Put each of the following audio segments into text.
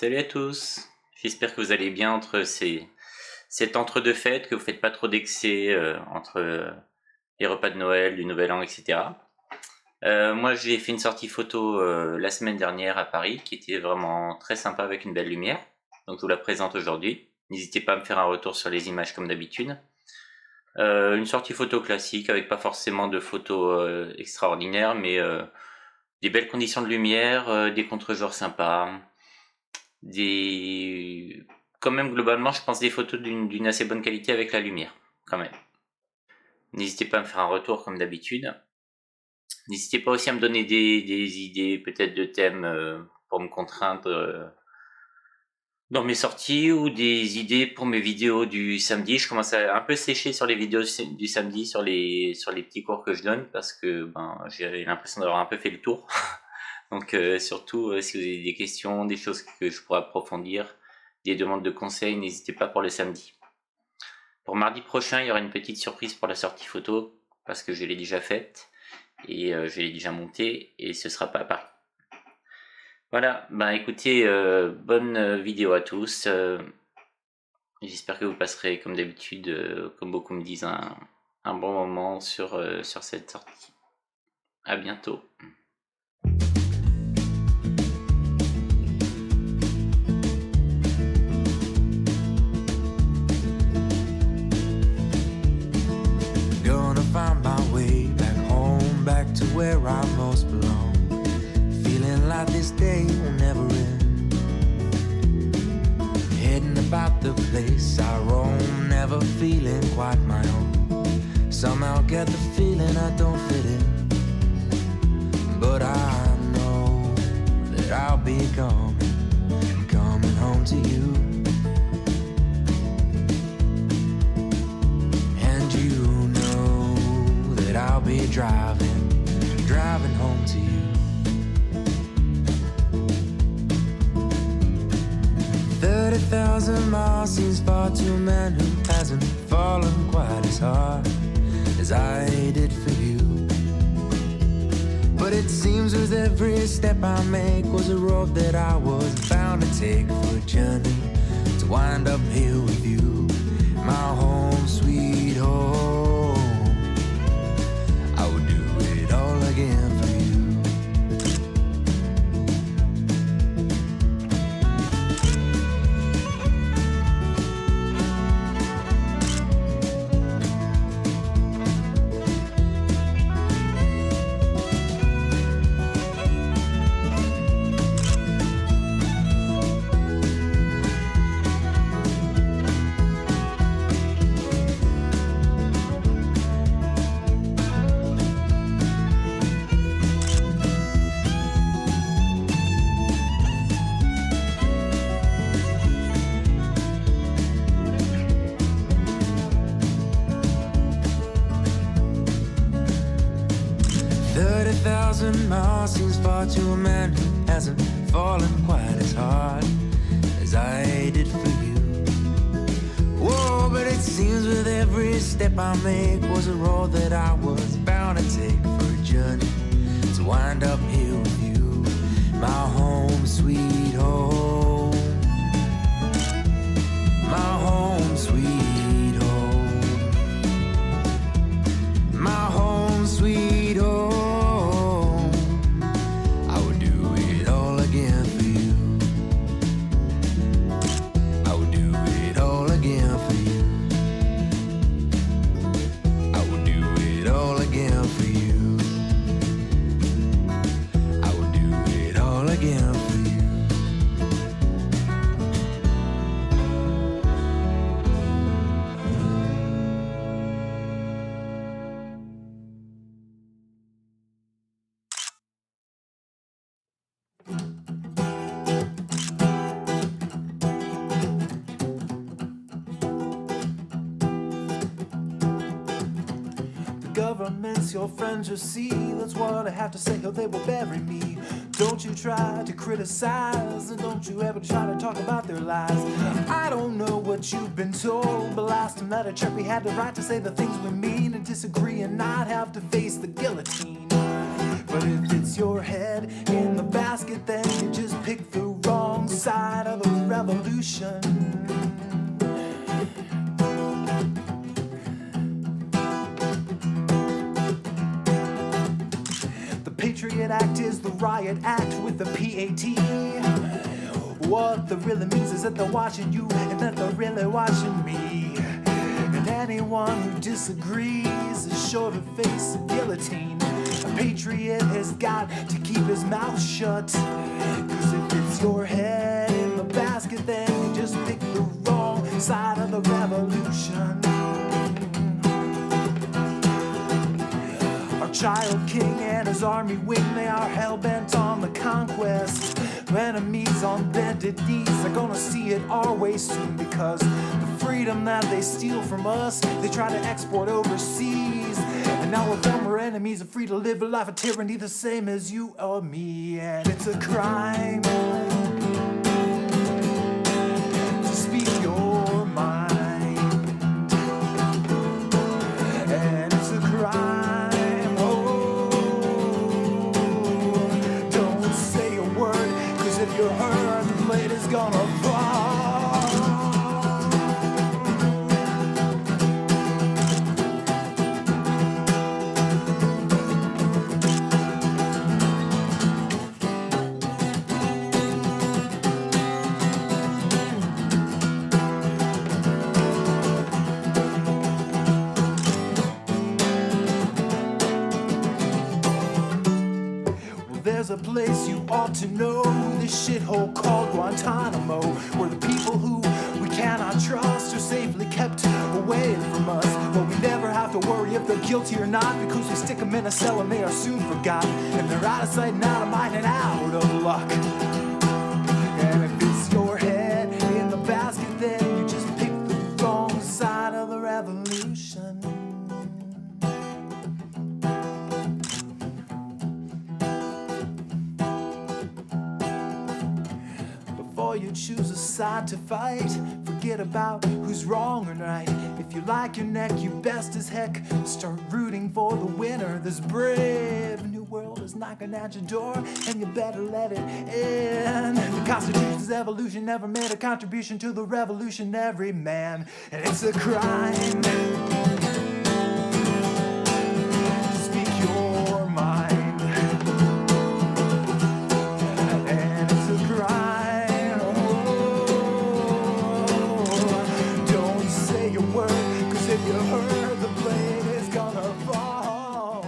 Salut à tous, j'espère que vous allez bien entre cet entre-deux fêtes, que vous faites pas trop d'excès entre les repas de Noël, du Nouvel An, etc. Moi j'ai fait une sortie photo la semaine dernière à Paris qui était vraiment très sympa avec une belle lumière, donc je vous la présente aujourd'hui. N'hésitez pas à me faire un retour sur les images comme d'habitude. Une sortie photo classique avec pas forcément de photos extraordinaires, mais des belles conditions de lumière, des contre-jours sympas, quand même globalement je pense des photos d'une assez bonne qualité avec la lumière quand même. N'hésitez pas à me faire un retour comme d'habitude. N'hésitez pas aussi à me donner des idées peut-être de thèmes pour me contraindre dans mes sorties, ou des idées pour mes vidéos du samedi. Je commence à un peu sécher sur les vidéos du samedi, sur les petits cours que je donne, parce que j'ai l'impression d'avoir un peu fait le tour. Donc surtout si vous avez des questions, des choses que je pourrais approfondir, des demandes de conseils, n'hésitez pas pour le samedi. Pour mardi prochain, il y aura une petite surprise pour la sortie photo, parce que je l'ai déjà faite, et je l'ai déjà montée, et ce sera pas à Paris. Voilà, écoutez, bonne vidéo à tous. J'espère que vous passerez comme d'habitude, comme beaucoup me disent, un bon moment sur cette sortie. À bientôt. Find my way back home, back to where I most belong. Feeling like this day will never end. Heading about the place I roam, never feeling quite my own. Somehow get the feeling I don't fit in, but I know that I'll be coming home to you. I'll be driving home to you. 30,000 miles seems far to a man who hasn't fallen quite as hard as I did for you. But it seems with every step I make was a road that I was bound to take for a journey to wind up here with you, my home sweet home. Again for you. 30,000 miles seems far to a man who hasn't fallen quite as hard as I did for you. Whoa, but it seems with every step I make was a road that I was bound to take for a journey to wind up here with you, my home sweet home, my home sweet home, my home sweet home. Government's your friends, you see. That's what I have to say, or they will bury me. Don't you try to criticize, and don't you ever try to talk about their lies. I don't know what you've been told, but last time that I checked, we had the right to say the things we mean and disagree and not have to face the guillotine. But if it's your head in the basket, then you just pick the wrong side of the revolution. The Patriot Act is the riot act with the PAT. What that really means is that they're watching you and that they're really watching me. And anyone who disagrees is sure to face a guillotine. A patriot has got to keep his mouth shut, 'cause if it's your head in the basket, then you just pick the wrong side of the revolution. Our child king and his army wing, they are hell-bent on the conquest. Enemies on bended knees are gonna see it our way soon, because the freedom that they steal from us, they try to export overseas. And now our former enemies are free to live a life of tyranny the same as you or me. And it's a crime to speak your mind. And it's a crime, oh, don't say a word, 'cause if you're hurt, the blade is gonna fall. There's a place you ought to know, this shithole called Guantanamo, where the people who we cannot trust are safely kept away from us. But we never have to worry if they're guilty or not, because we stick them in a cell and they are soon forgotten. And they're out of sight and out of mind and out of luck. And if it's your head in the basket, then you just pick the wrong side of the revolution. Before you choose a side to fight, forget about who's wrong or right. If you like your neck, you best as heck start rooting for the winner. This brave new world is knocking at your door, and you better let it in. The Constitution's evolution never made a contribution to the revolutionary man, and it's a crime to speak your mind. And it's a crime, don't say a word, 'cause if you heard, the blade is gonna fall.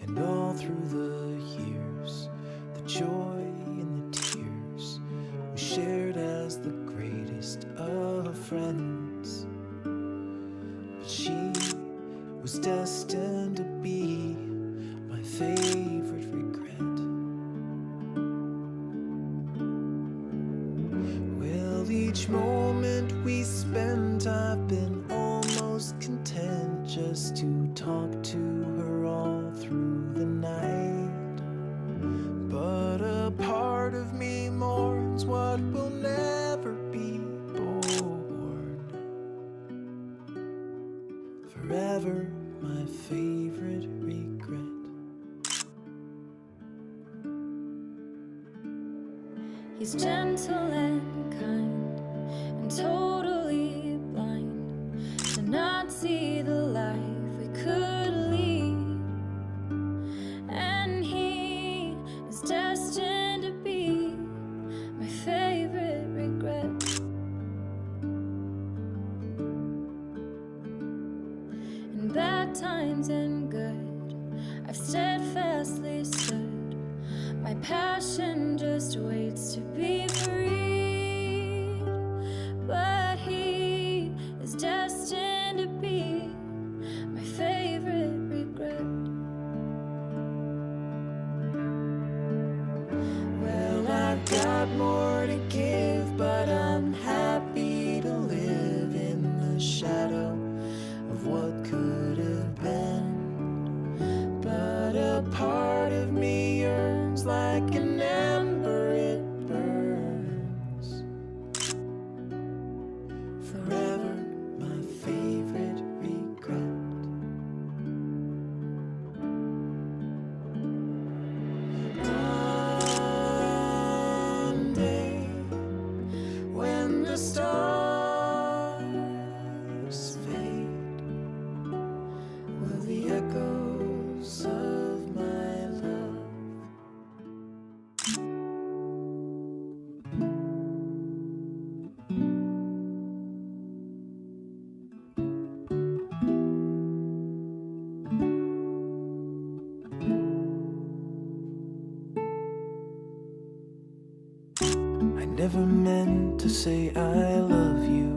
And all through the years, the joy and the tears we shared as the greatest of friends. But she was destined to be my favorite regret. Well, each moment we spent, I've been almost content just to talk to her all through the night. But a part of me mourns what will never be born. Forever my favorite regret. He's gentle and kind and totally blind to not see the life we could lead. And he is destined to be my favorite regret. In bad times and good, I've steadfastly stood. My passion just waits to be freed, but he I never meant to say I love you.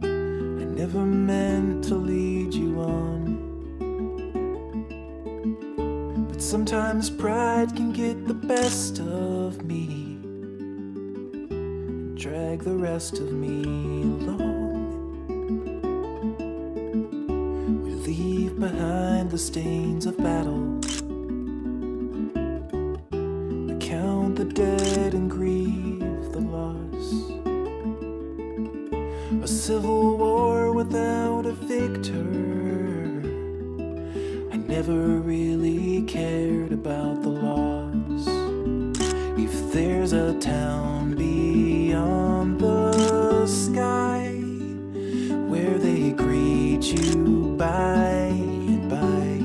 I never meant to lead you on. But sometimes pride can get the best of me and drag the rest of me along. We leave behind the stains of battle. We count the dead and grieve the loss. A civil war without a victor. I never really cared about the loss. If there's a town beyond the sky where they greet you by and by,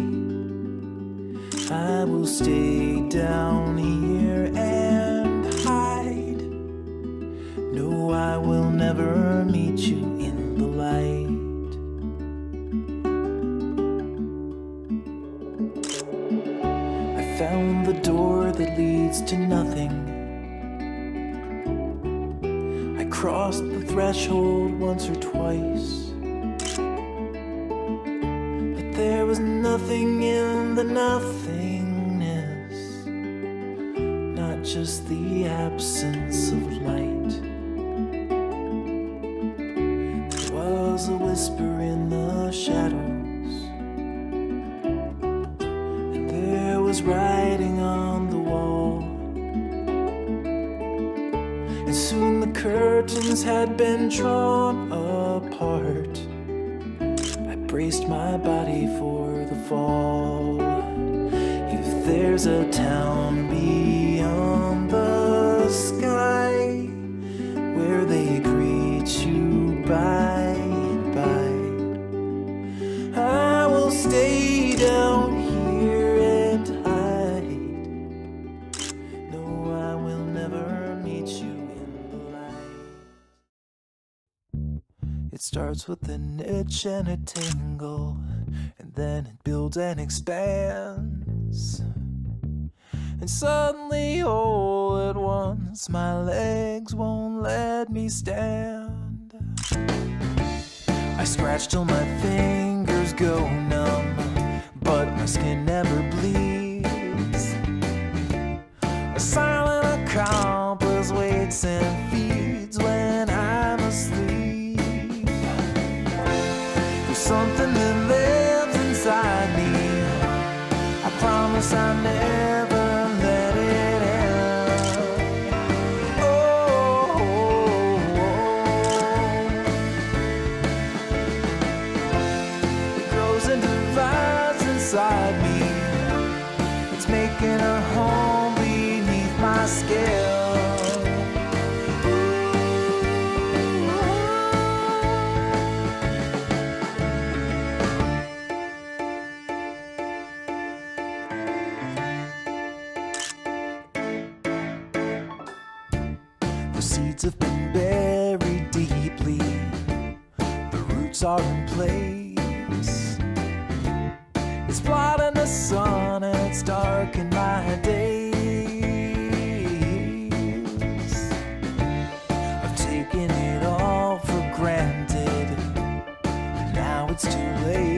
I will stay down here and hide. No, I will never meet you in the light. I found the door that leads to nothing. I crossed the threshold once or twice, but there was nothing in the nothingness, not just the absence of light. There was a whisper in the shadows, and there was writing on the wall. And soon the curtains had been drawn apart. I braced my body for the fall. If there's a town beyond the sky where they greet you by and by, I will stay down here and hide. No, I will never meet you in the light. It starts with an itch and a tingle, and then it builds and expands. And suddenly, all at once, my legs won't let me stand. I scratch till my fingers go numb, but my skin never bleeds. A silent accomplice waits and feeds when I'm asleep. There's something that lives inside me. I promise I'll never let it end. Oh, it grows and divides inside me. It's making a home beneath my skin. The seeds have been buried deeply. The roots are in place. It's blotting the sun and it's darkened my days. I've taken it all for granted. Now it's too late.